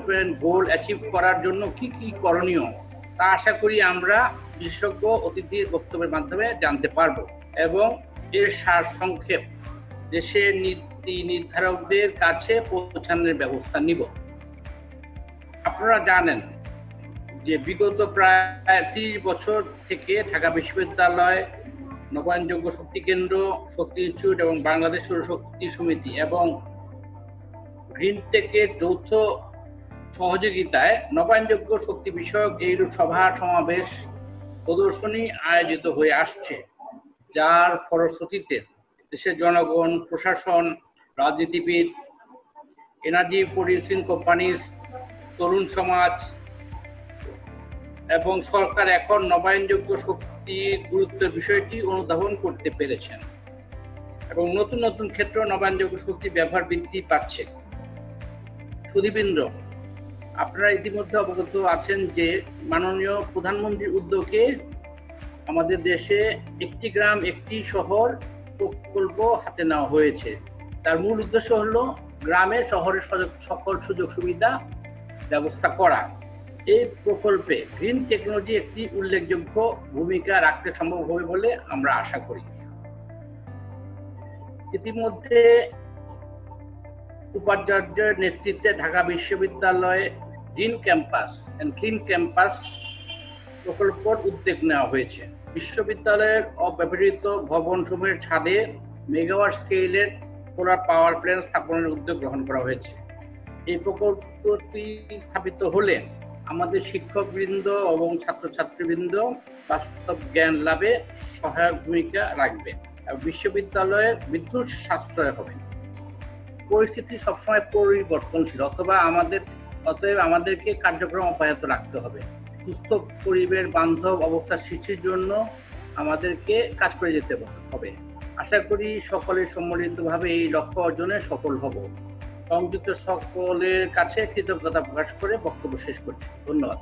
Development goal achieve করার জন্য কি কি করণীয় তা আশা করি আমরা বিশেষজ্ঞ অতিথির বক্তব্যের মাধ্যমে জানতে পারব এবং এর সারসংক্ষেপ দেশের নীতি নির্ধারকদের কাছে পৌঁছানোর ব্যবস্থা নিব। আপনারা জানেন যে বিগত প্রায় 30 বছর থেকে ঢাকা বিশ্ববিদ্যালয়, নবায়নযোগ্য শক্তি কেন্দ্র, শক্তি ইনস্টিটিউট এবং বাংলাদেশ সৌরশক্তি সমিতি এবং গ্রিনটেকের যৌথ সহযোগিতায় নবায়নযোগ্য শক্তি বিষয়ক এইরূপ সভা সমাবেশ প্রদর্শনী আয়োজিত হয়ে আসছে, যার ফলশ্রুতিতে দেশের জনগণ, প্রশাসন, রাজনীতিবিদ, এনার্জি প্রডিউসিং কোম্পানিজ, তরুণ সমাজ এবং সরকার এখন নবায়নযোগ্য শক্তির গুরুত্বের বিষয়টি অনুধাবন করতে পেরেছেন এবং নতুন নতুন ক্ষেত্রে নবায়নযোগ্য শক্তি ব্যবহার বৃদ্ধি পাচ্ছে। সুধীবৃন্দ, আপনারা ইতিমধ্যে অবগত আছেন যে মাননীয় প্রধানমন্ত্রীর উদ্যোগে আমাদের দেশে একটি গ্রাম একটি শহর প্রকল্প হাতে নেওয়া হয়েছে। তার মূল উদ্দেশ্য হলো গ্রামের শহরের সকল সুযোগ সুবিধা ব্যবস্থা করা। এই প্রকল্পে গ্রিন টেকনোলজি একটি উল্লেখযোগ্য ভূমিকা রাখতে সম্ভব হবে বলে আমরা আশা করি। ইতিমধ্যে উপাচার্যের নেতৃত্বে ঢাকা বিশ্ববিদ্যালয়ে green campus and clean campus প্রকল্পের উদ্যোগ নেওয়া হয়েছে। বিশ্ববিদ্যালয়ের অব্যবহৃত ভবনসমূহের ছাদে মেগাওয়াট স্কেলের সোলার পাওয়ার প্ল্যান্ট স্থাপনের উদ্যোগ গ্রহণ করা হয়েছে। এই প্রকল্পটি স্থাপিত হলে আমাদের শিক্ষকবৃন্দ এবং ছাত্রছাত্রীবৃন্দ বাস্তব জ্ঞান লাভে সহায়ক ভূমিকা রাখবে এবং বিশ্ববিদ্যালয়ের বিদ্যুৎ সাশ্রয় হবে। পরিস্থিতি সবসময় পরিবর্তনশীল, অতএব আমাদেরকে কার্যক্রম অব্যাহত রাখতে হবে। সুস্থ পরিবেশ বান্ধব অবস্থা সৃষ্টির জন্য আমাদেরকে কাজ করে যেতে হবে। আশা করি সকলে সম্মিলিতভাবে এই লক্ষ্য অর্জনে সফল হব। সংযুক্ত সকলের কাছে কৃতজ্ঞতা প্রকাশ করে বক্তব্য শেষ করছি। ধন্যবাদ।